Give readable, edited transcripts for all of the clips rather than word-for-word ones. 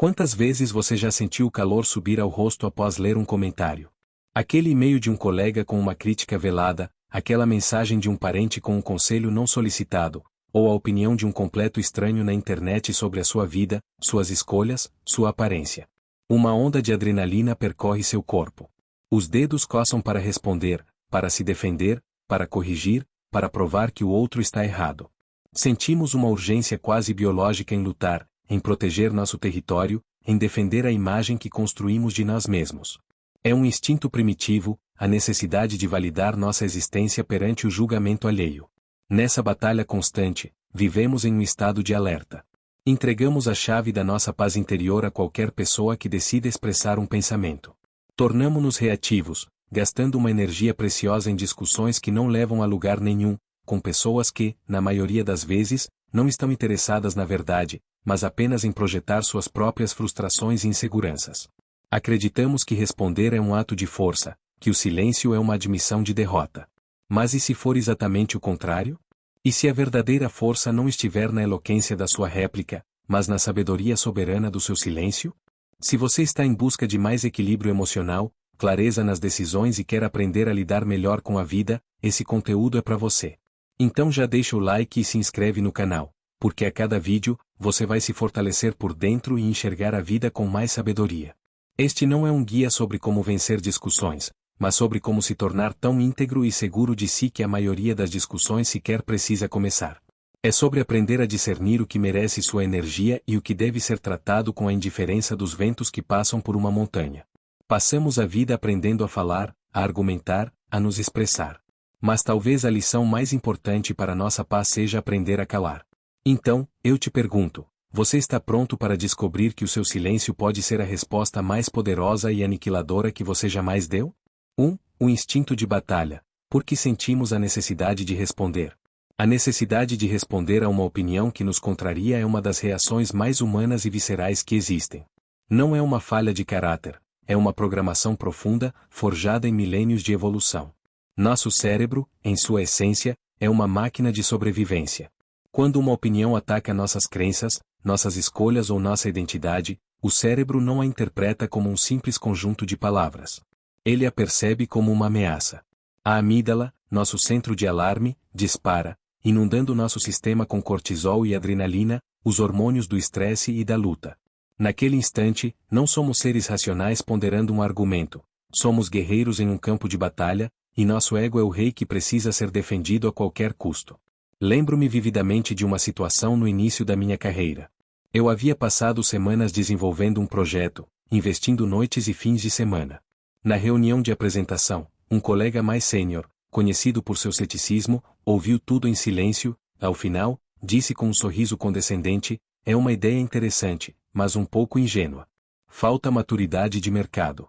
Quantas vezes você já sentiu o calor subir ao rosto após ler um comentário? Aquele e-mail de um colega com uma crítica velada, aquela mensagem de um parente com um conselho não solicitado, ou a opinião de um completo estranho na internet sobre a sua vida, suas escolhas, sua aparência. Uma onda de adrenalina percorre seu corpo. Os dedos coçam para responder, para se defender, para corrigir, para provar que o outro está errado. Sentimos uma urgência quase biológica em lutar, em proteger nosso território, em defender a imagem que construímos de nós mesmos. É um instinto primitivo, a necessidade de validar nossa existência perante o julgamento alheio. Nessa batalha constante, vivemos em um estado de alerta. Entregamos a chave da nossa paz interior a qualquer pessoa que decida expressar um pensamento. Tornamo-nos reativos, gastando uma energia preciosa em discussões que não levam a lugar nenhum, com pessoas que, na maioria das vezes, não estão interessadas na verdade, mas apenas em projetar suas próprias frustrações e inseguranças. Acreditamos que responder é um ato de força, que o silêncio é uma admissão de derrota. Mas e se for exatamente o contrário? E se a verdadeira força não estiver na eloquência da sua réplica, mas na sabedoria soberana do seu silêncio? Se você está em busca de mais equilíbrio emocional, clareza nas decisões e quer aprender a lidar melhor com a vida, esse conteúdo é para você. Então já deixa o like e se inscreve no canal, porque a cada vídeo, você vai se fortalecer por dentro e enxergar a vida com mais sabedoria. Este não é um guia sobre como vencer discussões, mas sobre como se tornar tão íntegro e seguro de si que a maioria das discussões sequer precisa começar. É sobre aprender a discernir o que merece sua energia e o que deve ser tratado com a indiferença dos ventos que passam por uma montanha. Passamos a vida aprendendo a falar, a argumentar, a nos expressar. Mas talvez a lição mais importante para nossa paz seja aprender a calar. Então, eu te pergunto, você está pronto para descobrir que o seu silêncio pode ser a resposta mais poderosa e aniquiladora que você jamais deu? 1. O instinto de batalha. Por que sentimos a necessidade de responder? A necessidade de responder a uma opinião que nos contraria é uma das reações mais humanas e viscerais que existem. Não é uma falha de caráter, é uma programação profunda, forjada em milênios de evolução. Nosso cérebro, em sua essência, é uma máquina de sobrevivência. Quando uma opinião ataca nossas crenças, nossas escolhas ou nossa identidade, o cérebro não a interpreta como um simples conjunto de palavras. Ele a percebe como uma ameaça. A amígdala, nosso centro de alarme, dispara, inundando nosso sistema com cortisol e adrenalina, os hormônios do estresse e da luta. Naquele instante, não somos seres racionais ponderando um argumento. Somos guerreiros em um campo de batalha, e nosso ego é o rei que precisa ser defendido a qualquer custo. Lembro-me vividamente de uma situação no início da minha carreira. Eu havia passado semanas desenvolvendo um projeto, investindo noites e fins de semana. Na reunião de apresentação, um colega mais sênior, conhecido por seu ceticismo, ouviu tudo em silêncio, ao final, disse com um sorriso condescendente, é uma ideia interessante, mas um pouco ingênua. Falta maturidade de mercado.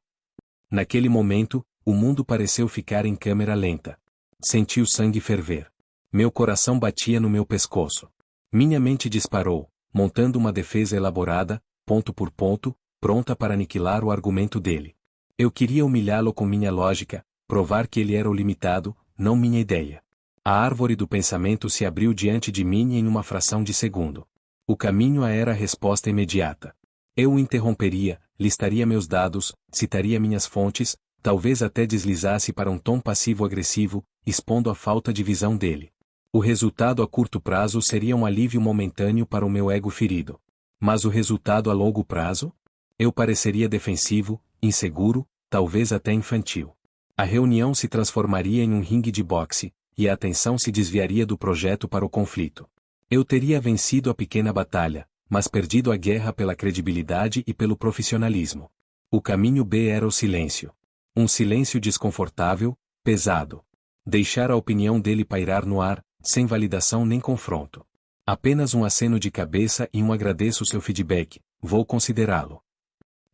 Naquele momento, o mundo pareceu ficar em câmera lenta. Senti o sangue ferver. Meu coração batia no meu pescoço. Minha mente disparou, montando uma defesa elaborada, ponto por ponto, pronta para aniquilar o argumento dele. Eu queria humilhá-lo com minha lógica, provar que ele era o limitado, não minha ideia. A árvore do pensamento se abriu diante de mim em uma fração de segundo. O caminho era a resposta imediata. Eu o interromperia, listaria meus dados, citaria minhas fontes, talvez até deslizasse para um tom passivo-agressivo, expondo a falta de visão dele. O resultado a curto prazo seria um alívio momentâneo para o meu ego ferido. Mas o resultado a longo prazo? Eu pareceria defensivo, inseguro, talvez até infantil. A reunião se transformaria em um ringue de boxe, e a atenção se desviaria do projeto para o conflito. Eu teria vencido a pequena batalha, mas perdido a guerra pela credibilidade e pelo profissionalismo. O caminho B era o silêncio. Um silêncio desconfortável, pesado. Deixar a opinião dele pairar no ar, sem validação nem confronto. Apenas um aceno de cabeça e um agradeço seu feedback, vou considerá-lo.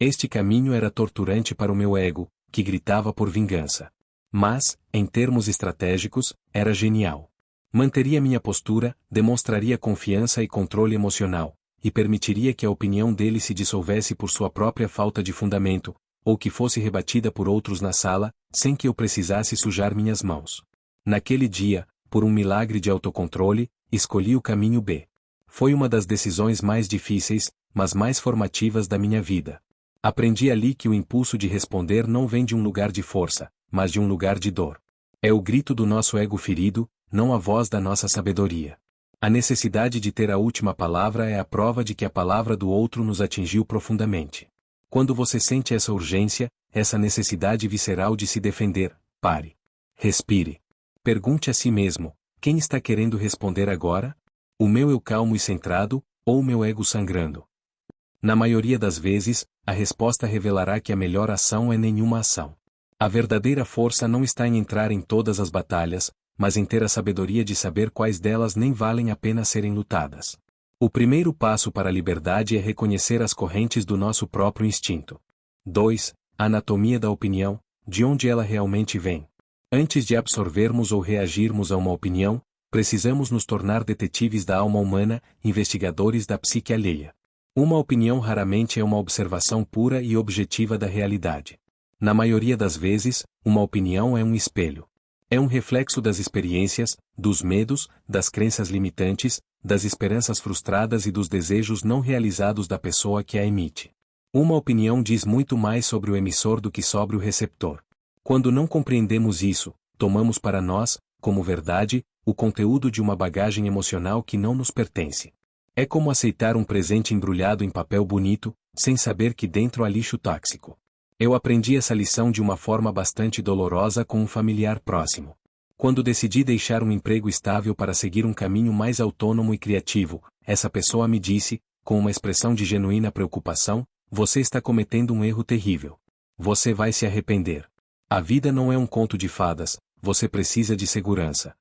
Este caminho era torturante para o meu ego, que gritava por vingança. Mas, em termos estratégicos, era genial. Manteria minha postura, demonstraria confiança e controle emocional, e permitiria que a opinião dele se dissolvesse por sua própria falta de fundamento, ou que fosse rebatida por outros na sala, sem que eu precisasse sujar minhas mãos. Naquele dia, por um milagre de autocontrole, escolhi o caminho B. Foi uma das decisões mais difíceis, mas mais formativas da minha vida. Aprendi ali que o impulso de responder não vem de um lugar de força, mas de um lugar de dor. É o grito do nosso ego ferido, não a voz da nossa sabedoria. A necessidade de ter a última palavra é a prova de que a palavra do outro nos atingiu profundamente. Quando você sente essa urgência, essa necessidade visceral de se defender, pare. Respire. Pergunte a si mesmo: quem está querendo responder agora? O meu eu calmo e centrado, ou o meu ego sangrando? Na maioria das vezes, a resposta revelará que a melhor ação é nenhuma ação. A verdadeira força não está em entrar em todas as batalhas, mas em ter a sabedoria de saber quais delas nem valem a pena serem lutadas. O primeiro passo para a liberdade é reconhecer as correntes do nosso próprio instinto. 2. A anatomia da opinião, de onde ela realmente vem. Antes de absorvermos ou reagirmos a uma opinião, precisamos nos tornar detetives da alma humana, investigadores da psique alheia. Uma opinião raramente é uma observação pura e objetiva da realidade. Na maioria das vezes, uma opinião é um espelho. É um reflexo das experiências, dos medos, das crenças limitantes, das esperanças frustradas e dos desejos não realizados da pessoa que a emite. Uma opinião diz muito mais sobre o emissor do que sobre o receptor. Quando não compreendemos isso, tomamos para nós, como verdade, o conteúdo de uma bagagem emocional que não nos pertence. É como aceitar um presente embrulhado em papel bonito, sem saber que dentro há lixo tóxico. Eu aprendi essa lição de uma forma bastante dolorosa com um familiar próximo. Quando decidi deixar um emprego estável para seguir um caminho mais autônomo e criativo, essa pessoa me disse, com uma expressão de genuína preocupação: você está cometendo um erro terrível. Você vai se arrepender. A vida não é um conto de fadas, você precisa de segurança.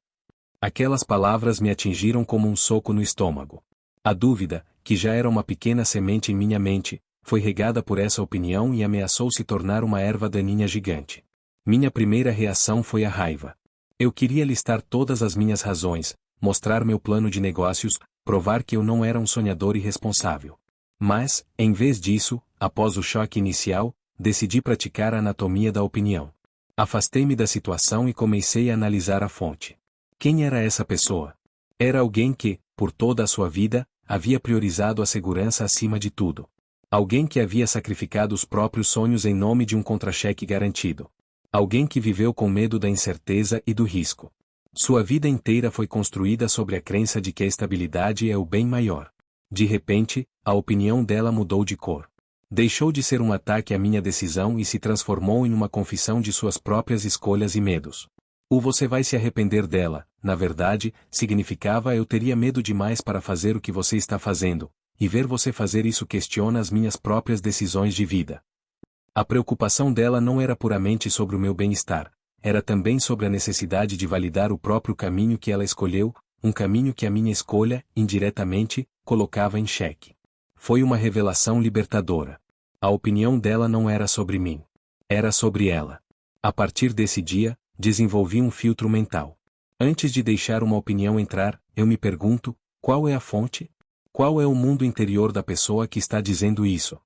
Aquelas palavras me atingiram como um soco no estômago. A dúvida, que já era uma pequena semente em minha mente, foi regada por essa opinião e ameaçou se tornar uma erva daninha gigante. Minha primeira reação foi a raiva. Eu queria listar todas as minhas razões, mostrar meu plano de negócios, provar que eu não era um sonhador irresponsável. Mas, em vez disso, após o choque inicial, decidi praticar a anatomia da opinião. Afastei-me da situação e comecei a analisar a fonte. Quem era essa pessoa? Era alguém que, por toda a sua vida, havia priorizado a segurança acima de tudo. Alguém que havia sacrificado os próprios sonhos em nome de um contra-cheque garantido. Alguém que viveu com medo da incerteza e do risco. Sua vida inteira foi construída sobre a crença de que a estabilidade é o bem maior. De repente, a opinião dela mudou de cor. Deixou de ser um ataque à minha decisão e se transformou em uma confissão de suas próprias escolhas e medos. O "você vai se arrepender dela", na verdade, significava "eu teria medo demais para fazer o que você está fazendo, e ver você fazer isso questiona as minhas próprias decisões de vida". A preocupação dela não era puramente sobre o meu bem-estar, era também sobre a necessidade de validar o próprio caminho que ela escolheu, um caminho que a minha escolha, indiretamente, colocava em xeque. Foi uma revelação libertadora. A opinião dela não era sobre mim. Era sobre ela. A partir desse dia, desenvolvi um filtro mental. Antes de deixar uma opinião entrar, eu me pergunto: qual é a fonte? Qual é o mundo interior da pessoa que está dizendo isso?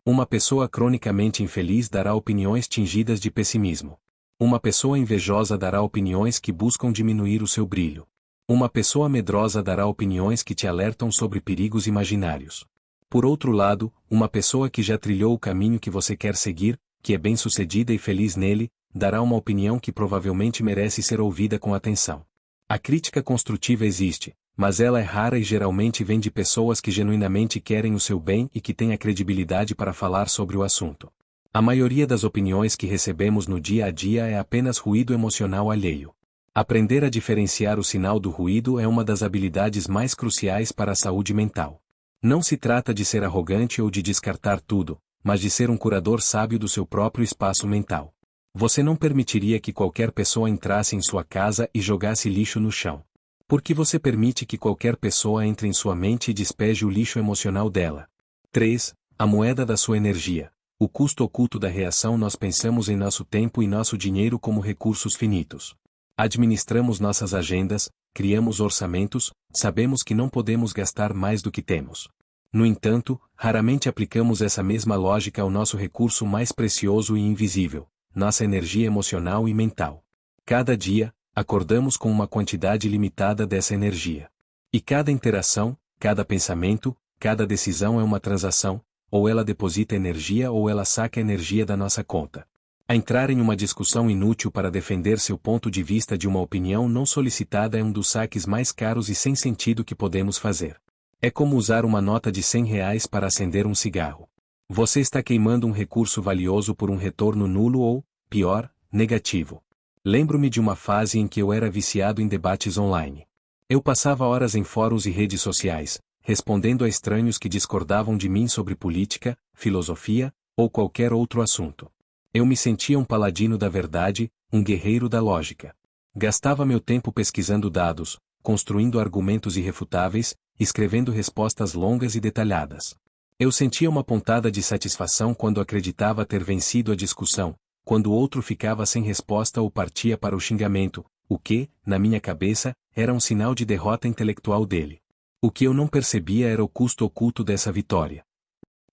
Uma pessoa cronicamente infeliz dará opiniões tingidas de pessimismo. Uma pessoa invejosa dará opiniões que buscam diminuir o seu brilho. Uma pessoa medrosa dará opiniões que te alertam sobre perigos imaginários. Por outro lado, uma pessoa que já trilhou o caminho que você quer seguir, que é bem-sucedida e feliz nele, dará uma opinião que provavelmente merece ser ouvida com atenção. A crítica construtiva existe, mas ela é rara e geralmente vem de pessoas que genuinamente querem o seu bem e que têm a credibilidade para falar sobre o assunto. A maioria das opiniões que recebemos no dia a dia é apenas ruído emocional alheio. Aprender a diferenciar o sinal do ruído é uma das habilidades mais cruciais para a saúde mental. Não se trata de ser arrogante ou de descartar tudo, mas de ser um curador sábio do seu próprio espaço mental. Você não permitiria que qualquer pessoa entrasse em sua casa e jogasse lixo no chão. Por que você permite que qualquer pessoa entre em sua mente e despeje o lixo emocional dela? 3. A moeda da sua energia. O custo oculto da reação. Nós pensamos em nosso tempo e nosso dinheiro como recursos finitos. Administramos nossas agendas, criamos orçamentos, sabemos que não podemos gastar mais do que temos. No entanto, raramente aplicamos essa mesma lógica ao nosso recurso mais precioso e invisível, nossa energia emocional e mental. Cada dia, acordamos com uma quantidade limitada dessa energia. E cada interação, cada pensamento, Cada decisão é uma transação, ou ela deposita energia ou ela saca energia da nossa conta. A entrar em uma discussão inútil para defender seu ponto de vista de uma opinião não solicitada é um dos saques mais caros e sem sentido que podemos fazer. É como usar uma nota de R$ 100 para acender um cigarro. Você está queimando um recurso valioso por um retorno nulo ou, pior, negativo. Lembro-me de uma fase em que eu era viciado em debates online. Eu passava horas em fóruns e redes sociais, respondendo a estranhos que discordavam de mim sobre política, filosofia, ou qualquer outro assunto. Eu me sentia um paladino da verdade, um guerreiro da lógica. Gastava meu tempo pesquisando dados, construindo argumentos irrefutáveis, escrevendo respostas longas e detalhadas. Eu sentia uma pontada de satisfação quando acreditava ter vencido a discussão, quando o outro ficava sem resposta ou partia para o xingamento, o que, na minha cabeça, era um sinal de derrota intelectual dele. O que eu não percebia era o custo oculto dessa vitória.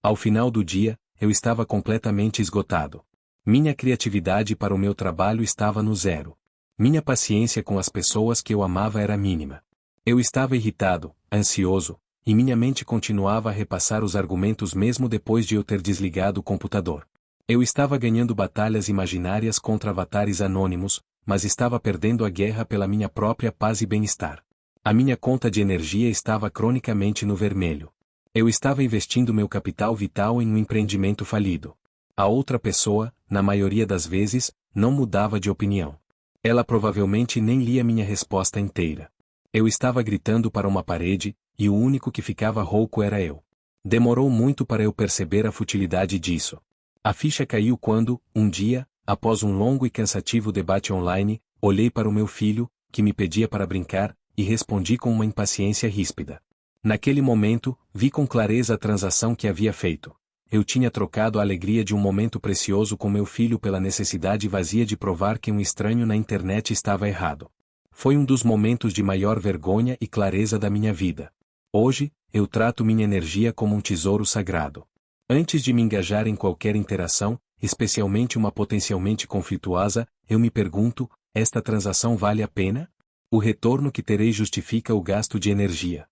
Ao final do dia, eu estava completamente esgotado. Minha criatividade para o meu trabalho estava no zero. Minha paciência com as pessoas que eu amava era mínima. Eu estava irritado, ansioso, e minha mente continuava a repassar os argumentos mesmo depois de eu ter desligado o computador. Eu estava ganhando batalhas imaginárias contra avatares anônimos, mas estava perdendo a guerra pela minha própria paz e bem-estar. A minha conta de energia estava cronicamente no vermelho. Eu estava investindo meu capital vital em um empreendimento falido. A outra pessoa, na maioria das vezes, não mudava de opinião. Ela provavelmente nem lia minha resposta inteira. Eu estava gritando para uma parede, e o único que ficava rouco era eu. Demorou muito para eu perceber a futilidade disso. A ficha caiu quando, um dia, após um longo e cansativo debate online, olhei para o meu filho, que me pedia para brincar, e respondi com uma impaciência ríspida. Naquele momento, vi com clareza a transação que havia feito. Eu tinha trocado a alegria de um momento precioso com meu filho pela necessidade vazia de provar que um estranho na internet estava errado. Foi um dos momentos de maior vergonha e clareza da minha vida. Hoje, eu trato minha energia como um tesouro sagrado. Antes de me engajar em qualquer interação, especialmente uma potencialmente conflituosa, eu me pergunto, esta transação vale a pena? O retorno que terei justifica o gasto de energia.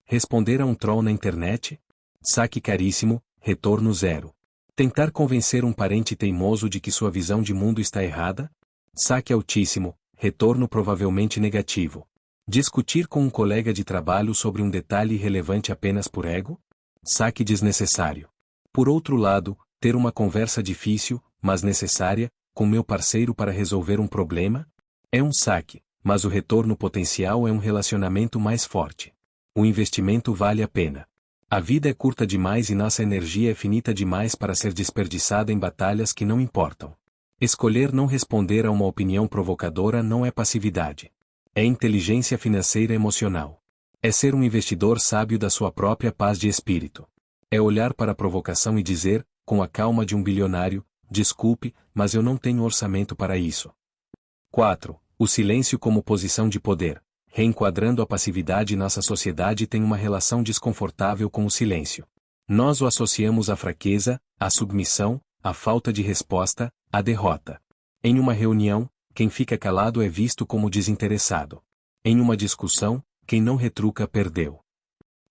Responder a um troll na internet? Saque caríssimo, retorno zero. Tentar convencer um parente teimoso de que sua visão de mundo está errada? Saque altíssimo, retorno provavelmente negativo. Discutir com um colega de trabalho sobre um detalhe irrelevante apenas por ego? Saque desnecessário. Por outro lado, ter uma conversa difícil, mas necessária, com meu parceiro para resolver um problema? É um saque, mas o retorno potencial é um relacionamento mais forte. O investimento vale a pena. A vida é curta demais e nossa energia é finita demais para ser desperdiçada em batalhas que não importam. Escolher não responder a uma opinião provocadora não é passividade. É inteligência financeira emocional. É ser um investidor sábio da sua própria paz de espírito. É olhar para a provocação e dizer, com a calma de um bilionário, desculpe, mas eu não tenho orçamento para isso. 4. O silêncio como posição de poder. Reenquadrando a passividade, nossa sociedade tem uma relação desconfortável com o silêncio. Nós o associamos à fraqueza, à submissão, à falta de resposta, à derrota. Em uma reunião, quem fica calado é visto como desinteressado. Em uma discussão, quem não retruca perdeu.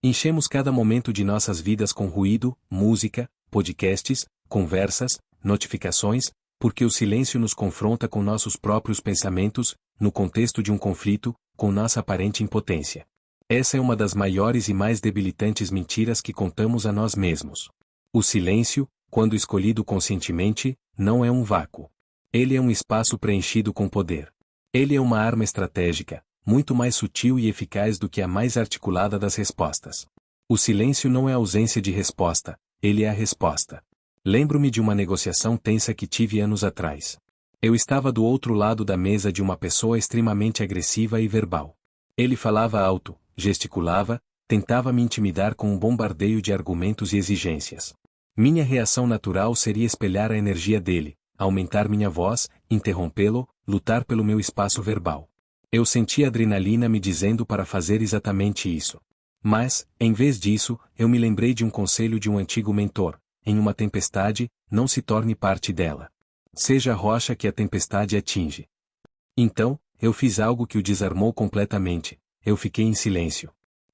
Enchemos cada momento de nossas vidas com ruído, música, podcasts, conversas, notificações, porque o silêncio nos confronta com nossos próprios pensamentos, no contexto de um conflito, com nossa aparente impotência. Essa é uma das maiores e mais debilitantes mentiras que contamos a nós mesmos. O silêncio, quando escolhido conscientemente, não é um vácuo. Ele é um espaço preenchido com poder. Ele é uma arma estratégica, muito mais sutil e eficaz do que a mais articulada das respostas. O silêncio não é ausência de resposta, ele é a resposta. Lembro-me de uma negociação tensa que tive anos atrás. Eu estava do outro lado da mesa de uma pessoa extremamente agressiva e verbal. Ele falava alto, gesticulava, tentava me intimidar com um bombardeio de argumentos e exigências. Minha reação natural seria espelhar a energia dele, aumentar minha voz, interrompê-lo, lutar pelo meu espaço verbal. Eu sentia adrenalina me dizendo para fazer exatamente isso. Mas, em vez disso, eu me lembrei de um conselho de um antigo mentor: em uma tempestade, não se torne parte dela. Seja a rocha que a tempestade atinge. Então, eu fiz algo que o desarmou completamente. Eu fiquei em silêncio.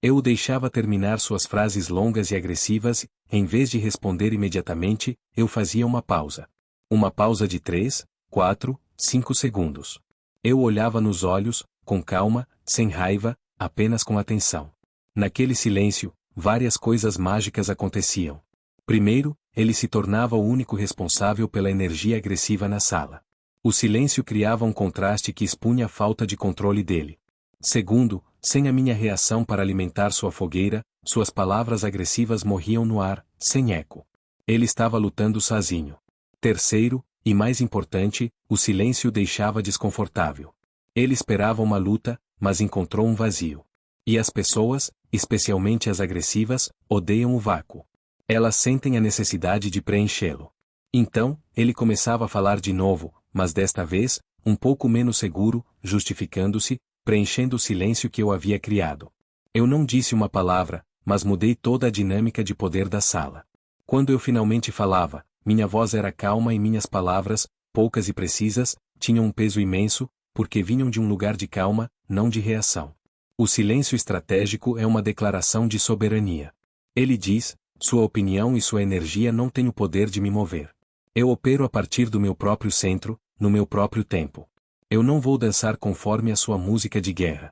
Eu o deixava terminar suas frases longas e agressivas e, em vez de responder imediatamente, eu fazia uma pausa. Uma pausa de 3, 4, 5 segundos. Eu olhava nos olhos, com calma, sem raiva, apenas com atenção. Naquele silêncio, várias coisas mágicas aconteciam. Primeiro, ele se tornava o único responsável pela energia agressiva na sala. O silêncio criava um contraste que expunha a falta de controle dele. Segundo, sem a minha reação para alimentar sua fogueira, suas palavras agressivas morriam no ar, sem eco. Ele estava lutando sozinho. Terceiro, e mais importante, o silêncio o deixava desconfortável. Ele esperava uma luta, mas encontrou um vazio. E as pessoas, especialmente as agressivas, odeiam o vácuo. Elas sentem a necessidade de preenchê-lo. Então, ele começava a falar de novo, mas desta vez, um pouco menos seguro, justificando-se, preenchendo o silêncio que eu havia criado. Eu não disse uma palavra, mas mudei toda a dinâmica de poder da sala. Quando eu finalmente falava, minha voz era calma e minhas palavras, poucas e precisas, tinham um peso imenso, porque vinham de um lugar de calma, não de reação. O silêncio estratégico é uma declaração de soberania. Ele diz: sua opinião e sua energia não têm o poder de me mover. Eu opero a partir do meu próprio centro, no meu próprio tempo. Eu não vou dançar conforme a sua música de guerra.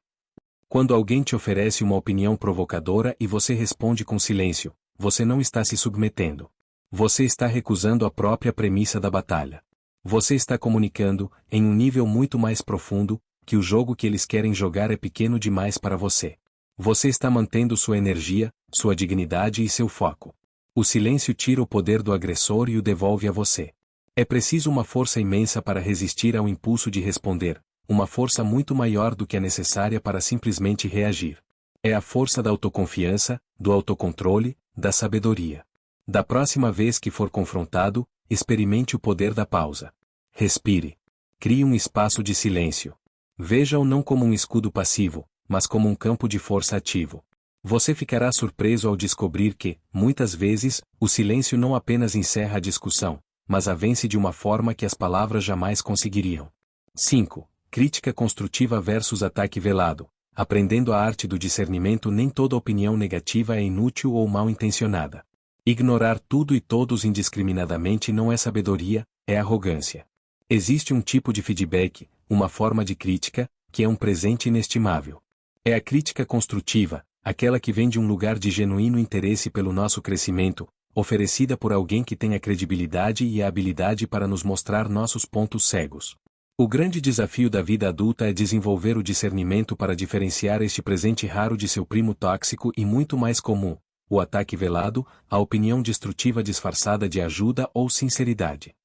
Quando alguém te oferece uma opinião provocadora e você responde com silêncio, você não está se submetendo. Você está recusando a própria premissa da batalha. Você está comunicando, em um nível muito mais profundo, que o jogo que eles querem jogar é pequeno demais para você. Você está mantendo sua energia, sua dignidade e seu foco. O silêncio tira o poder do agressor e o devolve a você. É preciso uma força imensa para resistir ao impulso de responder, uma força muito maior do que a necessária para simplesmente reagir. É a força da autoconfiança, do autocontrole, da sabedoria. Da próxima vez que for confrontado, experimente o poder da pausa. Respire. Crie um espaço de silêncio. Veja-o não como um escudo passivo, mas como um campo de força ativo. Você ficará surpreso ao descobrir que, muitas vezes, o silêncio não apenas encerra a discussão, mas a vence de uma forma que as palavras jamais conseguiriam. 5. Crítica construtiva versus ataque velado. Aprendendo a arte do discernimento, nem toda opinião negativa é inútil ou mal intencionada. Ignorar tudo e todos indiscriminadamente não é sabedoria, é arrogância. Existe um tipo de feedback, uma forma de crítica, que é um presente inestimável. É a crítica construtiva, aquela que vem de um lugar de genuíno interesse pelo nosso crescimento, oferecida por alguém que tem a credibilidade e a habilidade para nos mostrar nossos pontos cegos. O grande desafio da vida adulta é desenvolver o discernimento para diferenciar este presente raro de seu primo tóxico e muito mais comum, o ataque velado, a opinião destrutiva disfarçada de ajuda ou sinceridade.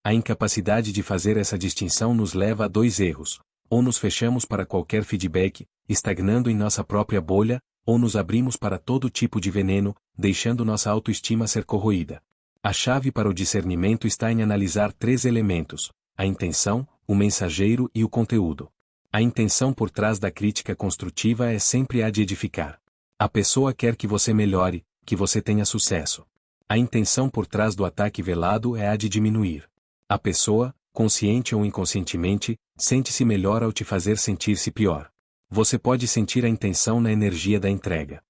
A incapacidade de fazer essa distinção nos leva a dois erros: ou nos fechamos para qualquer feedback, estagnando em nossa própria bolha, ou nos abrimos para todo tipo de veneno, deixando nossa autoestima ser corroída. A chave para o discernimento está em analisar três elementos: a intenção, o mensageiro e o conteúdo. A intenção por trás da crítica construtiva é sempre a de edificar. A pessoa quer que você melhore, que você tenha sucesso. A intenção por trás do ataque velado é a de diminuir. A pessoa, consciente ou inconscientemente, sente-se melhor ao te fazer sentir-se pior. Você pode sentir a intenção na energia da entrega.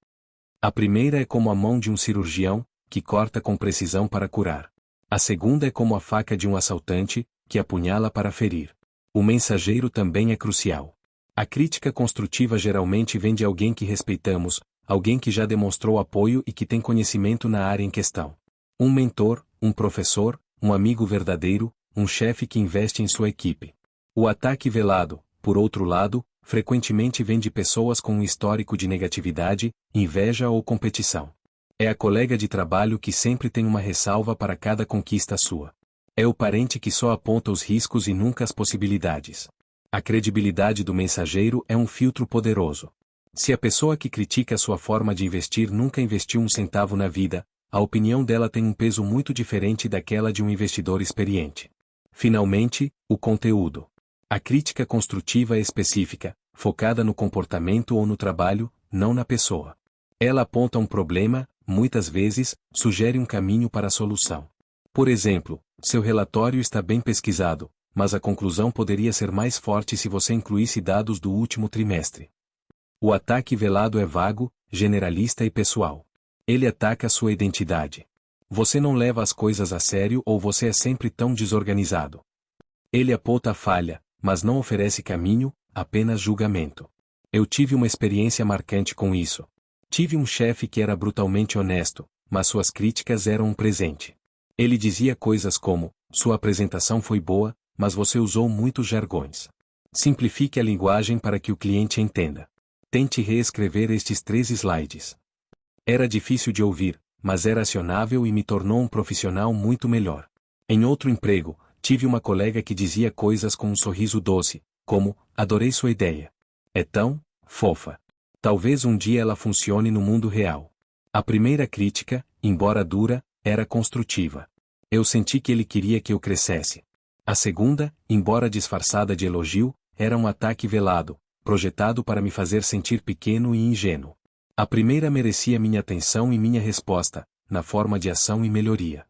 A primeira é como a mão de um cirurgião, que corta com precisão para curar. A segunda é como a faca de um assaltante, que apunhala para ferir. O mensageiro também é crucial. A crítica construtiva geralmente vem de alguém que respeitamos, alguém que já demonstrou apoio e que tem conhecimento na área em questão. Um mentor, um professor, um amigo verdadeiro, um chefe que investe em sua equipe. O ataque velado, por outro lado, frequentemente vem de pessoas com um histórico de negatividade, inveja ou competição. É a colega de trabalho que sempre tem uma ressalva para cada conquista sua. É o parente que só aponta os riscos e nunca as possibilidades. A credibilidade do mensageiro é um filtro poderoso. Se a pessoa que critica sua forma de investir nunca investiu um centavo na vida, a opinião dela tem um peso muito diferente daquela de um investidor experiente. Finalmente, o conteúdo. A crítica construtiva é específica, focada no comportamento ou no trabalho, não na pessoa. Ela aponta um problema, muitas vezes, sugere um caminho para a solução. Por exemplo, seu relatório está bem pesquisado, mas a conclusão poderia ser mais forte se você incluísse dados do último trimestre. O ataque velado é vago, generalista e pessoal. Ele ataca sua identidade. Você não leva as coisas a sério ou você é sempre tão desorganizado. Ele aponta a falha, mas não oferece caminho, apenas julgamento. Eu tive uma experiência marcante com isso. Tive um chefe que era brutalmente honesto, mas suas críticas eram um presente. Ele dizia coisas como: sua apresentação foi boa, mas você usou muitos jargões. Simplifique a linguagem para que o cliente entenda. Tente reescrever estes 3 slides. Era difícil de ouvir, mas era acionável e me tornou um profissional muito melhor. Em outro emprego, tive uma colega que dizia coisas com um sorriso doce, como: adorei sua ideia. É tão fofa. Talvez um dia ela funcione no mundo real. A primeira crítica, embora dura, era construtiva. Eu senti que ele queria que eu crescesse. A segunda, embora disfarçada de elogio, era um ataque velado, projetado para me fazer sentir pequeno e ingênuo. A primeira merecia minha atenção e minha resposta, na forma de ação e melhoria.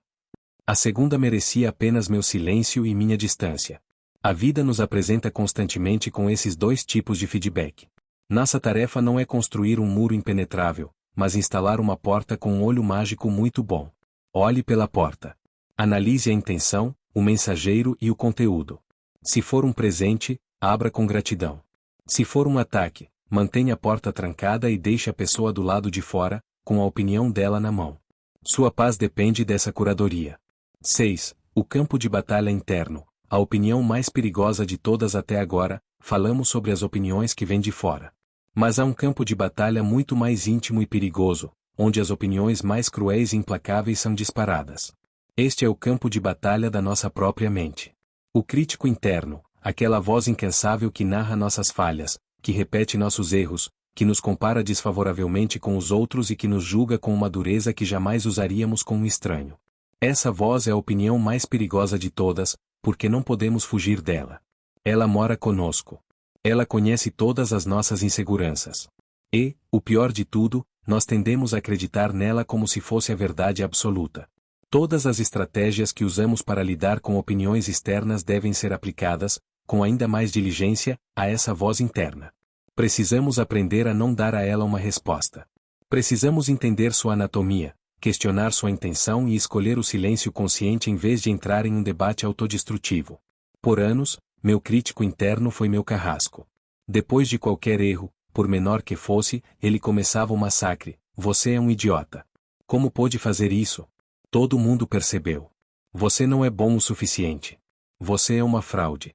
A segunda merecia apenas meu silêncio e minha distância. A vida nos apresenta constantemente com esses 2 tipos de feedback. Nossa tarefa não é construir um muro impenetrável, mas instalar uma porta com um olho mágico muito bom. Olhe pela porta. Analise a intenção, o mensageiro e o conteúdo. Se for um presente, abra com gratidão. Se for um ataque, mantenha a porta trancada e deixe a pessoa do lado de fora, com a opinião dela na mão. Sua paz depende dessa curadoria. 6. O campo de batalha interno. A opinião mais perigosa de todas até agora. Falamos sobre as opiniões que vêm de fora. Mas há um campo de batalha muito mais íntimo e perigoso, onde as opiniões mais cruéis e implacáveis são disparadas. Este é o campo de batalha da nossa própria mente. O crítico interno, aquela voz incansável que narra nossas falhas, que repete nossos erros, que nos compara desfavoravelmente com os outros e que nos julga com uma dureza que jamais usaríamos com um estranho. Essa voz é a opinião mais perigosa de todas, porque não podemos fugir dela. Ela mora conosco. Ela conhece todas as nossas inseguranças. E, o pior de tudo, nós tendemos a acreditar nela como se fosse a verdade absoluta. Todas as estratégias que usamos para lidar com opiniões externas devem ser aplicadas, com ainda mais diligência, a essa voz interna. Precisamos aprender a não dar a ela uma resposta. Precisamos entender sua anatomia, questionar sua intenção e escolher o silêncio consciente em vez de entrar em um debate autodestrutivo. Por anos, meu crítico interno foi meu carrasco. Depois de qualquer erro, por menor que fosse, ele começava o massacre: você é um idiota. Como pôde fazer isso? Todo mundo percebeu. Você não é bom o suficiente. Você é uma fraude.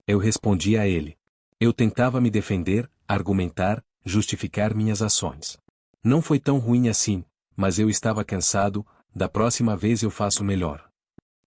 Eu respondia a ele. Eu tentava me defender, argumentar, justificar minhas ações. Não foi tão ruim assim, mas eu estava cansado. Da próxima vez eu faço melhor.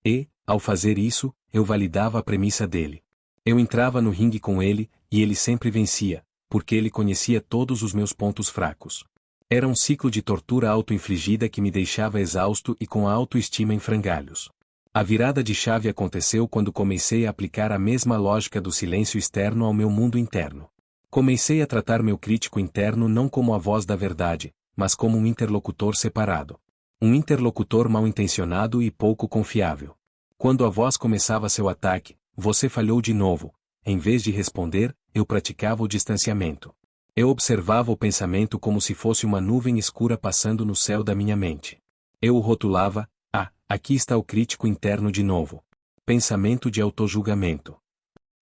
E, ao fazer isso, eu validava a premissa dele. Eu entrava no ringue com ele, e ele sempre vencia, porque ele conhecia todos os meus pontos fracos. Era um ciclo de tortura auto-infligida que me deixava exausto e com a autoestima em frangalhos. A virada de chave aconteceu quando comecei a aplicar a mesma lógica do silêncio externo ao meu mundo interno. Comecei a tratar meu crítico interno não como a voz da verdade, mas como um interlocutor separado. Um interlocutor mal-intencionado e pouco confiável. Quando a voz começava seu ataque: você falhou de novo. Em vez de responder, eu praticava o distanciamento. Eu observava o pensamento como se fosse uma nuvem escura passando no céu da minha mente. Eu o rotulava: aqui está o crítico interno de novo. Pensamento de autojulgamento.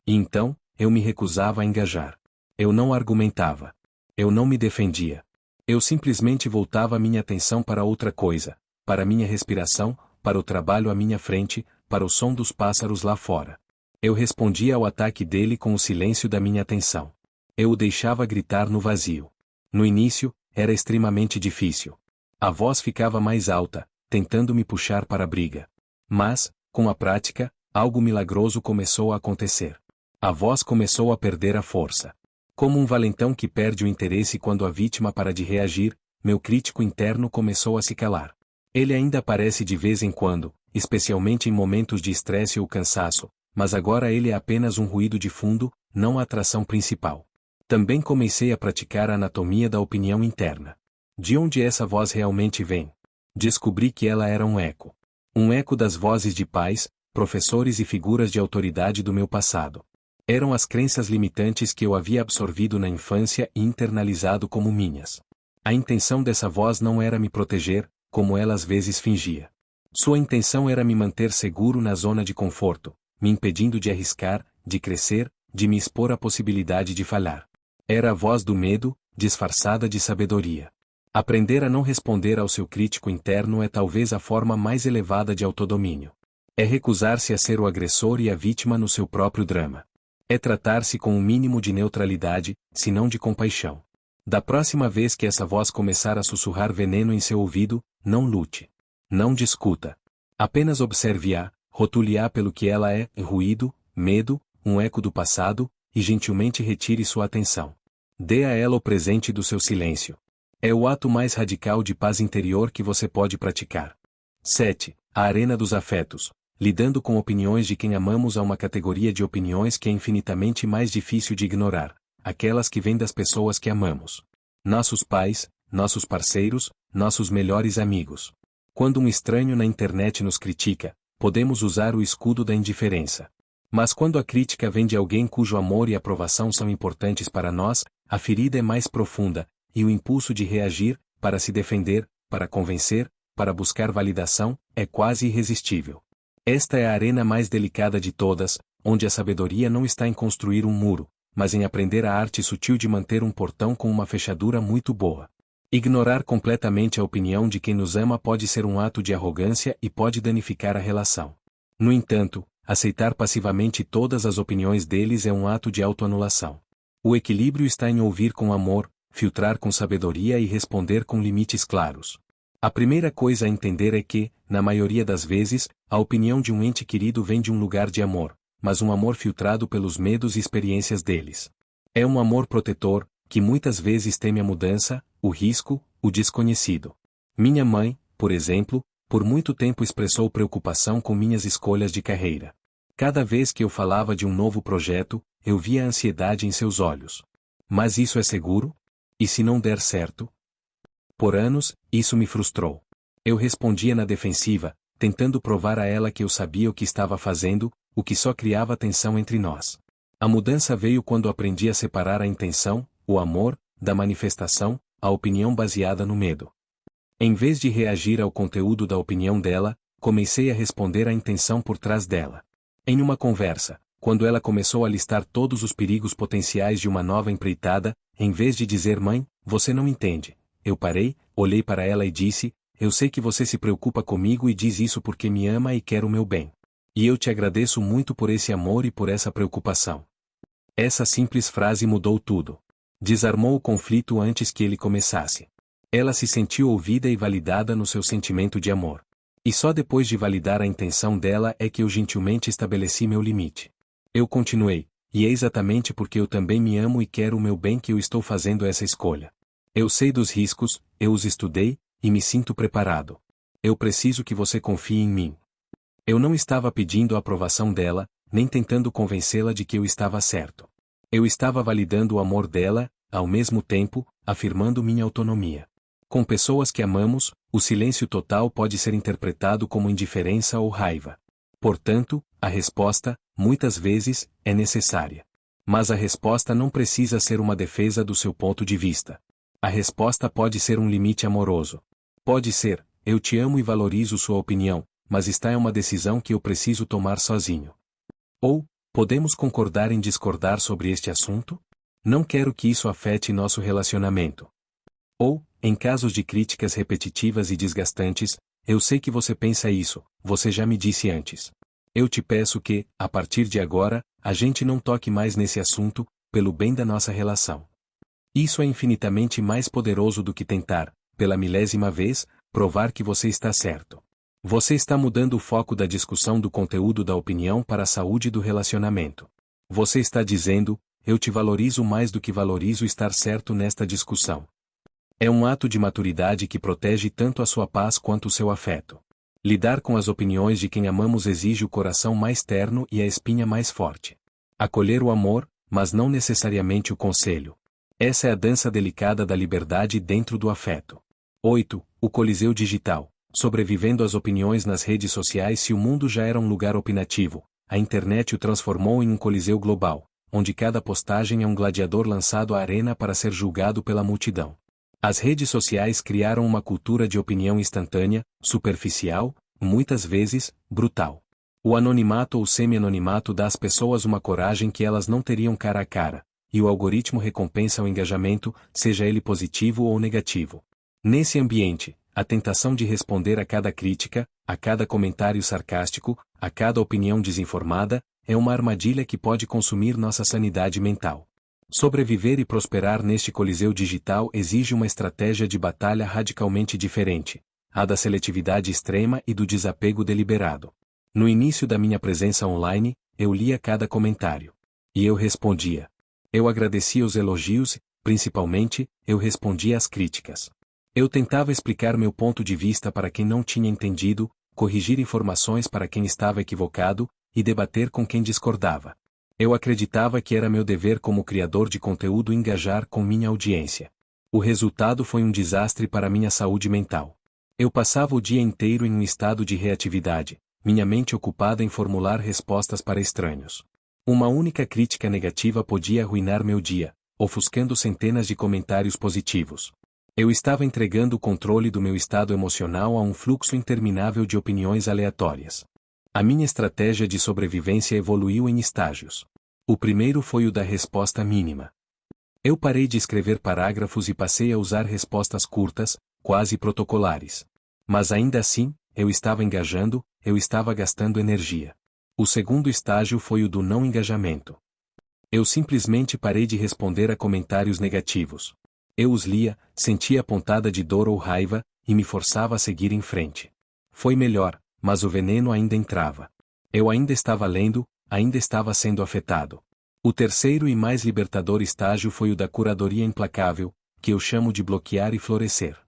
E então, eu me recusava a engajar. Eu não argumentava. Eu não me defendia. Eu simplesmente voltava minha atenção para outra coisa, para minha respiração, para o trabalho à minha frente, para o som dos pássaros lá fora. Eu respondia ao ataque dele com o silêncio da minha atenção. Eu o deixava gritar no vazio. No início, era extremamente difícil. A voz ficava mais alta, tentando me puxar para a briga. Mas, com a prática, algo milagroso começou a acontecer. A voz começou a perder a força. Como um valentão que perde o interesse quando a vítima para de reagir, meu crítico interno começou a se calar. Ele ainda aparece de vez em quando, especialmente em momentos de estresse ou cansaço, mas agora ele é apenas um ruído de fundo, não a atração principal. Também comecei a praticar a anatomia da opinião interna. De onde essa voz realmente vem? Descobri que ela era um eco. Um eco das vozes de pais, professores e figuras de autoridade do meu passado. Eram as crenças limitantes que eu havia absorvido na infância e internalizado como minhas. A intenção dessa voz não era me proteger, como ela às vezes fingia. Sua intenção era me manter seguro na zona de conforto, me impedindo de arriscar, de crescer, de me expor à possibilidade de falhar. Era a voz do medo, disfarçada de sabedoria. Aprender a não responder ao seu crítico interno é talvez a forma mais elevada de autodomínio. É recusar-se a ser o agressor e a vítima no seu próprio drama. É tratar-se com um mínimo de neutralidade, se não de compaixão. Da próxima vez que essa voz começar a sussurrar veneno em seu ouvido, não lute. Não discuta. Apenas observe-a, rotule-a pelo que ela é, ruído, medo, um eco do passado, e gentilmente retire sua atenção. Dê a ela o presente do seu silêncio. É o ato mais radical de paz interior que você pode praticar. 7. A arena dos afetos. Lidando com opiniões de quem amamos a uma categoria de opiniões que é infinitamente mais difícil de ignorar, aquelas que vêm das pessoas que amamos. Nossos pais, nossos parceiros, nossos melhores amigos. Quando um estranho na internet nos critica, podemos usar o escudo da indiferença. Mas quando a crítica vem de alguém cujo amor e aprovação são importantes para nós, a ferida é mais profunda, e o impulso de reagir, para se defender, para convencer, para buscar validação, é quase irresistível. Esta é a arena mais delicada de todas, onde a sabedoria não está em construir um muro, mas em aprender a arte sutil de manter um portão com uma fechadura muito boa. Ignorar completamente a opinião de quem nos ama pode ser um ato de arrogância e pode danificar a relação. No entanto, aceitar passivamente todas as opiniões deles é um ato de autoanulação. O equilíbrio está em ouvir com amor, filtrar com sabedoria e responder com limites claros. A primeira coisa a entender é que, na maioria das vezes, a opinião de um ente querido vem de um lugar de amor, mas um amor filtrado pelos medos e experiências deles. É um amor protetor, que muitas vezes teme a mudança, o risco, o desconhecido. Minha mãe, por exemplo, por muito tempo expressou preocupação com minhas escolhas de carreira. Cada vez que eu falava de um novo projeto, eu via a ansiedade em seus olhos. Mas isso é seguro? E se não der certo? Por anos, isso me frustrou. Eu respondia na defensiva, tentando provar a ela que eu sabia o que estava fazendo, o que só criava tensão entre nós. A mudança veio quando aprendi a separar a intenção, o amor, da manifestação, a opinião baseada no medo. Em vez de reagir ao conteúdo da opinião dela, comecei a responder à intenção por trás dela. Em uma conversa, quando ela começou a listar todos os perigos potenciais de uma nova empreitada, em vez de dizer mãe, você não entende. Eu parei, olhei para ela e disse, eu sei que você se preocupa comigo e diz isso porque me ama e quer o meu bem. E eu te agradeço muito por esse amor e por essa preocupação. Essa simples frase mudou tudo. Desarmou o conflito antes que ele começasse. Ela se sentiu ouvida e validada no seu sentimento de amor. E só depois de validar a intenção dela é que eu gentilmente estabeleci meu limite. Eu continuei, e é exatamente porque eu também me amo e quero o meu bem que eu estou fazendo essa escolha. Eu sei dos riscos, eu os estudei, e me sinto preparado. Eu preciso que você confie em mim. Eu não estava pedindo a aprovação dela, nem tentando convencê-la de que eu estava certo. Eu estava validando o amor dela, ao mesmo tempo, afirmando minha autonomia. Com pessoas que amamos, o silêncio total pode ser interpretado como indiferença ou raiva. Portanto, a resposta, muitas vezes, é necessária. Mas a resposta não precisa ser uma defesa do seu ponto de vista. A resposta pode ser um limite amoroso. Pode ser, eu te amo e valorizo sua opinião, mas esta é uma decisão que eu preciso tomar sozinho. Ou, podemos concordar em discordar sobre este assunto? Não quero que isso afete nosso relacionamento. Ou, em casos de críticas repetitivas e desgastantes, eu sei que você pensa isso, você já me disse antes. Eu te peço que, a partir de agora, a gente não toque mais nesse assunto, pelo bem da nossa relação. Isso é infinitamente mais poderoso do que tentar, pela milésima vez, provar que você está certo. Você está mudando o foco da discussão do conteúdo da opinião para a saúde do relacionamento. Você está dizendo, eu te valorizo mais do que valorizo estar certo nesta discussão. É um ato de maturidade que protege tanto a sua paz quanto o seu afeto. Lidar com as opiniões de quem amamos exige o coração mais terno e a espinha mais forte. Acolher o amor, mas não necessariamente o conselho. Essa é a dança delicada da liberdade dentro do afeto. 8. O Coliseu Digital. Sobrevivendo às opiniões nas redes sociais. Se o mundo já era um lugar opinativo, a internet o transformou em um coliseu global, onde cada postagem é um gladiador lançado à arena para ser julgado pela multidão. As redes sociais criaram uma cultura de opinião instantânea, superficial, muitas vezes, brutal. O anonimato ou semi-anonimato dá às pessoas uma coragem que elas não teriam cara a cara, e o algoritmo recompensa o engajamento, seja ele positivo ou negativo. Nesse ambiente, a tentação de responder a cada crítica, a cada comentário sarcástico, a cada opinião desinformada, é uma armadilha que pode consumir nossa sanidade mental. Sobreviver e prosperar neste coliseu digital exige uma estratégia de batalha radicalmente diferente, a da seletividade extrema e do desapego deliberado. No início da minha presença online, eu lia cada comentário. E eu respondia. Eu agradecia os elogios, principalmente, eu respondia às críticas. Eu tentava explicar meu ponto de vista para quem não tinha entendido, corrigir informações para quem estava equivocado, e debater com quem discordava. Eu acreditava que era meu dever como criador de conteúdo engajar com minha audiência. O resultado foi um desastre para minha saúde mental. Eu passava o dia inteiro em um estado de reatividade, minha mente ocupada em formular respostas para estranhos. Uma única crítica negativa podia arruinar meu dia, ofuscando centenas de comentários positivos. Eu estava entregando o controle do meu estado emocional a um fluxo interminável de opiniões aleatórias. A minha estratégia de sobrevivência evoluiu em estágios. O primeiro foi o da resposta mínima. Eu parei de escrever parágrafos e passei a usar respostas curtas, quase protocolares. Mas ainda assim, eu estava engajando, eu estava gastando energia. O segundo estágio foi o do não engajamento. Eu simplesmente parei de responder a comentários negativos. Eu os lia, sentia a pontada de dor ou raiva, e me forçava a seguir em frente. Foi melhor, mas o veneno ainda entrava. Eu ainda estava lendo, ainda estava sendo afetado. O terceiro e mais libertador estágio foi o da curadoria implacável, que eu chamo de bloquear e florescer.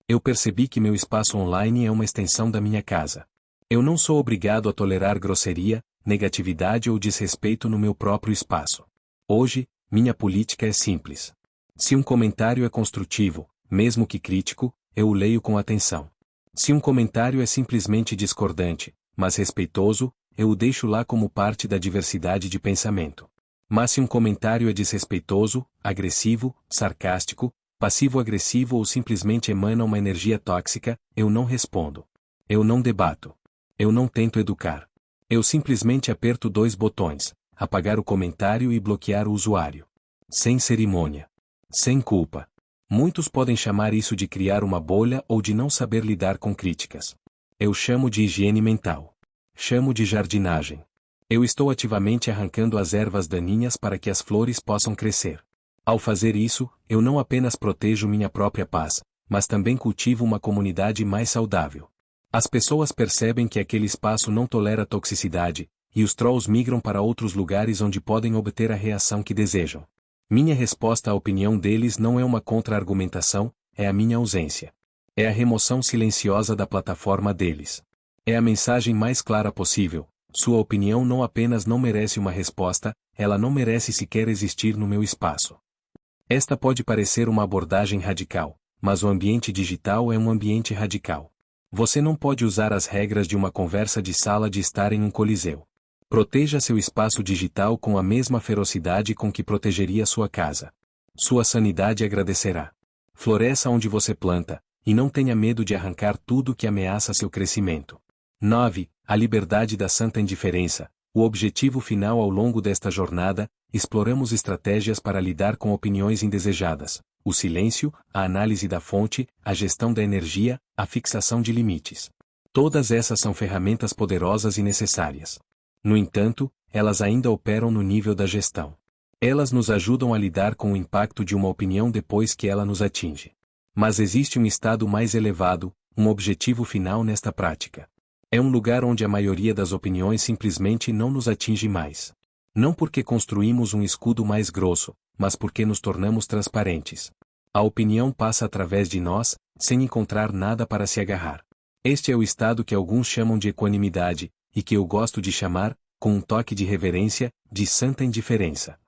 Eu percebi que meu espaço online é uma extensão da minha casa. Eu não sou obrigado a tolerar grosseria, negatividade ou desrespeito no meu próprio espaço. Hoje, minha política é simples. Se um comentário é construtivo, mesmo que crítico, eu o leio com atenção. Se um comentário é simplesmente discordante, mas respeitoso, eu o deixo lá como parte da diversidade de pensamento. Mas se um comentário é desrespeitoso, agressivo, sarcástico, passivo-agressivo ou simplesmente emana uma energia tóxica, eu não respondo. Eu não debato. Eu não tento educar. Eu simplesmente aperto dois botões, apagar o comentário e bloquear o usuário. Sem cerimônia. Sem culpa. Muitos podem chamar isso de criar uma bolha ou de não saber lidar com críticas. Eu chamo de higiene mental. Chamo de jardinagem. Eu estou ativamente arrancando as ervas daninhas para que as flores possam crescer. Ao fazer isso, eu não apenas protejo minha própria paz, mas também cultivo uma comunidade mais saudável. As pessoas percebem que aquele espaço não tolera toxicidade, e os trolls migram para outros lugares onde podem obter a reação que desejam. Minha resposta à opinião deles não é uma contra-argumentação, é a minha ausência. É a remoção silenciosa da plataforma deles. É a mensagem mais clara possível: sua opinião não apenas não merece uma resposta, ela não merece sequer existir no meu espaço. Esta pode parecer uma abordagem radical, mas o ambiente digital é um ambiente radical. Você não pode usar as regras de uma conversa de sala de estar em um coliseu. Proteja seu espaço digital com a mesma ferocidade com que protegeria sua casa. Sua sanidade agradecerá. Floresça onde você planta, e não tenha medo de arrancar tudo que ameaça seu crescimento. 9. A liberdade da santa indiferença. O objetivo final ao longo desta jornada, exploramos estratégias para lidar com opiniões indesejadas, o silêncio, a análise da fonte, a gestão da energia, a fixação de limites. Todas essas são ferramentas poderosas e necessárias. No entanto, elas ainda operam no nível da gestão. Elas nos ajudam a lidar com o impacto de uma opinião depois que ela nos atinge. Mas existe um estado mais elevado, um objetivo final nesta prática. É um lugar onde a maioria das opiniões simplesmente não nos atinge mais. Não porque construímos um escudo mais grosso, mas porque nos tornamos transparentes. A opinião passa através de nós, sem encontrar nada para se agarrar. Este é o estado que alguns chamam de equanimidade, e que eu gosto de chamar, com um toque de reverência, de santa indiferença.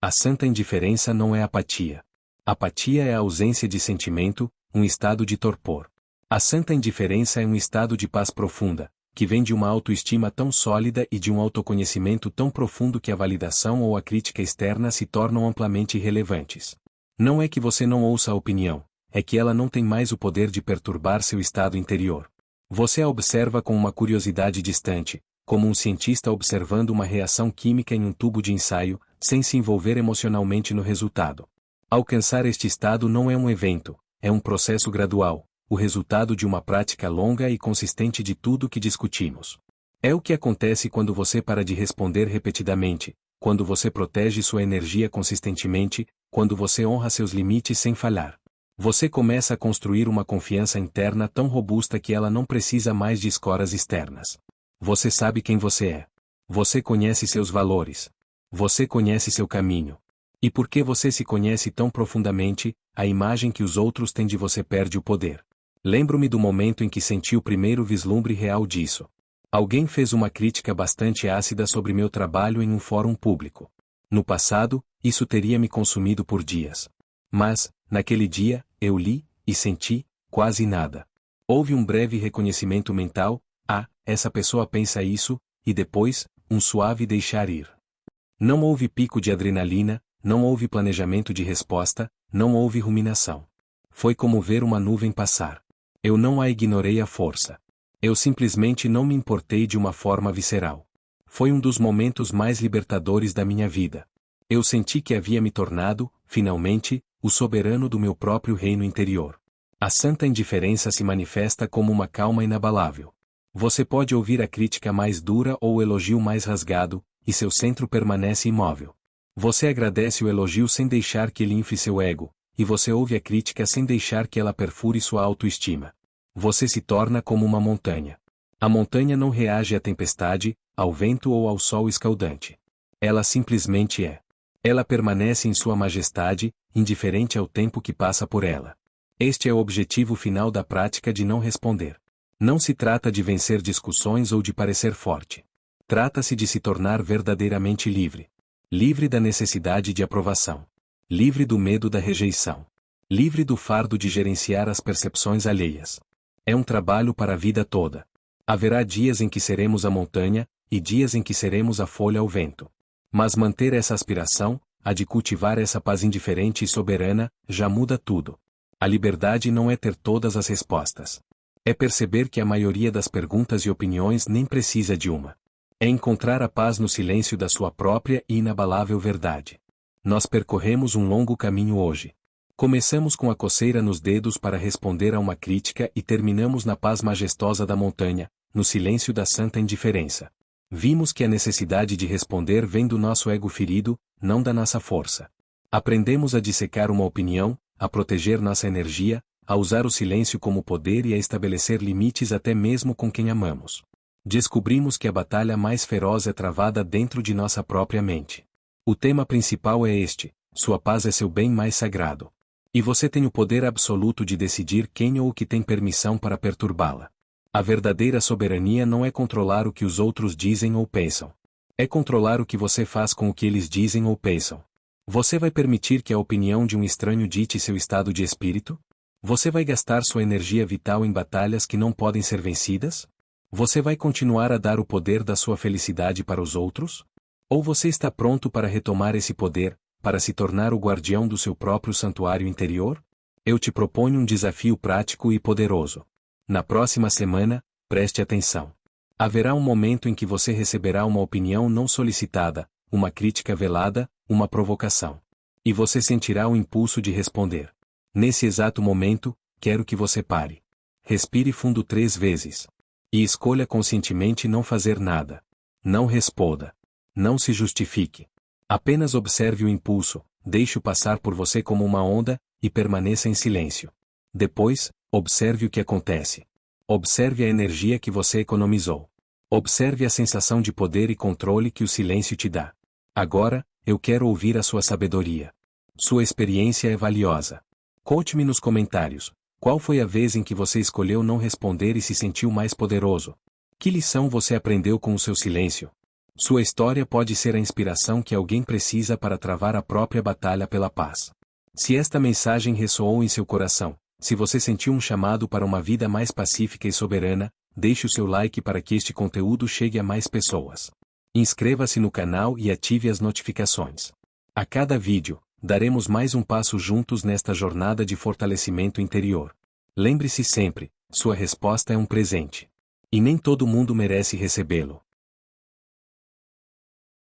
A santa indiferença não é apatia. Apatia é a ausência de sentimento, um estado de torpor. A santa indiferença é um estado de paz profunda, que vem de uma autoestima tão sólida e de um autoconhecimento tão profundo que a validação ou a crítica externa se tornam amplamente irrelevantes. Não é que você não ouça a opinião, é que ela não tem mais o poder de perturbar seu estado interior. Você a observa com uma curiosidade distante, como um cientista observando uma reação química em um tubo de ensaio, sem se envolver emocionalmente no resultado. Alcançar este estado não é um evento, é um processo gradual, o resultado de uma prática longa e consistente de tudo que discutimos. É o que acontece quando você para de responder repetidamente, quando você protege sua energia consistentemente, quando você honra seus limites sem falhar. Você começa a construir uma confiança interna tão robusta que ela não precisa mais de escoras externas. Você sabe quem você é. Você conhece seus valores. Você conhece seu caminho. E porque você se conhece tão profundamente, a imagem que os outros têm de você perde o poder. Lembro-me do momento em que senti o primeiro vislumbre real disso. Alguém fez uma crítica bastante ácida sobre meu trabalho em um fórum público. No passado, isso teria me consumido por dias. Mas, naquele dia, eu li, e senti, quase nada. Houve um breve reconhecimento mental, essa pessoa pensa isso, e depois, um suave deixar ir. Não houve pico de adrenalina, não houve planejamento de resposta, não houve ruminação. Foi como ver uma nuvem passar. Eu não a ignorei à força. Eu simplesmente não me importei de uma forma visceral. Foi um dos momentos mais libertadores da minha vida. Eu senti que havia me tornado, finalmente, o soberano do meu próprio reino interior. A santa indiferença se manifesta como uma calma inabalável. Você pode ouvir a crítica mais dura ou o elogio mais rasgado, e seu centro permanece imóvel. Você agradece o elogio sem deixar que ele infle seu ego, e você ouve a crítica sem deixar que ela perfure sua autoestima. Você se torna como uma montanha. A montanha não reage à tempestade, ao vento ou ao sol escaldante. Ela simplesmente é. Ela permanece em sua majestade, indiferente ao tempo que passa por ela. Este é o objetivo final da prática de não responder. Não se trata de vencer discussões ou de parecer forte. Trata-se de se tornar verdadeiramente livre. Livre da necessidade de aprovação. Livre do medo da rejeição. Livre do fardo de gerenciar as percepções alheias. É um trabalho para a vida toda. Haverá dias em que seremos a montanha, e dias em que seremos a folha ao vento. Mas manter essa aspiração, a de cultivar essa paz indiferente e soberana, já muda tudo. A liberdade não é ter todas as respostas. É perceber que a maioria das perguntas e opiniões nem precisa de uma. É encontrar a paz no silêncio da sua própria e inabalável verdade. Nós percorremos um longo caminho hoje. Começamos com a coceira nos dedos para responder a uma crítica e terminamos na paz majestosa da montanha, no silêncio da santa indiferença. Vimos que a necessidade de responder vem do nosso ego ferido, não da nossa força. Aprendemos a dissecar uma opinião, a proteger nossa energia, a usar o silêncio como poder e a estabelecer limites até mesmo com quem amamos. Descobrimos que a batalha mais feroz é travada dentro de nossa própria mente. O tema principal é este: sua paz é seu bem mais sagrado. E você tem o poder absoluto de decidir quem ou o que tem permissão para perturbá-la. A verdadeira soberania não é controlar o que os outros dizem ou pensam. É controlar o que você faz com o que eles dizem ou pensam. Você vai permitir que a opinião de um estranho dite seu estado de espírito? Você vai gastar sua energia vital em batalhas que não podem ser vencidas? Você vai continuar a dar o poder da sua felicidade para os outros? Ou você está pronto para retomar esse poder, para se tornar o guardião do seu próprio santuário interior? Eu te proponho um desafio prático e poderoso. Na próxima semana, preste atenção. Haverá um momento em que você receberá uma opinião não solicitada, uma crítica velada, uma provocação. E você sentirá o impulso de responder. Nesse exato momento, quero que você pare. Respire fundo 3 vezes. E escolha conscientemente não fazer nada. Não responda. Não se justifique. Apenas observe o impulso, deixe-o passar por você como uma onda, e permaneça em silêncio. Depois, observe o que acontece. Observe a energia que você economizou. Observe a sensação de poder e controle que o silêncio te dá. Agora, eu quero ouvir a sua sabedoria. Sua experiência é valiosa. Conte-me nos comentários, qual foi a vez em que você escolheu não responder e se sentiu mais poderoso? Que lição você aprendeu com o seu silêncio? Sua história pode ser a inspiração que alguém precisa para travar a própria batalha pela paz. Se esta mensagem ressoou em seu coração, se você sentiu um chamado para uma vida mais pacífica e soberana, deixe o seu like para que este conteúdo chegue a mais pessoas. Inscreva-se no canal e ative as notificações. A cada vídeo, daremos mais um passo juntos nesta jornada de fortalecimento interior. Lembre-se sempre, sua resposta é um presente. E nem todo mundo merece recebê-lo.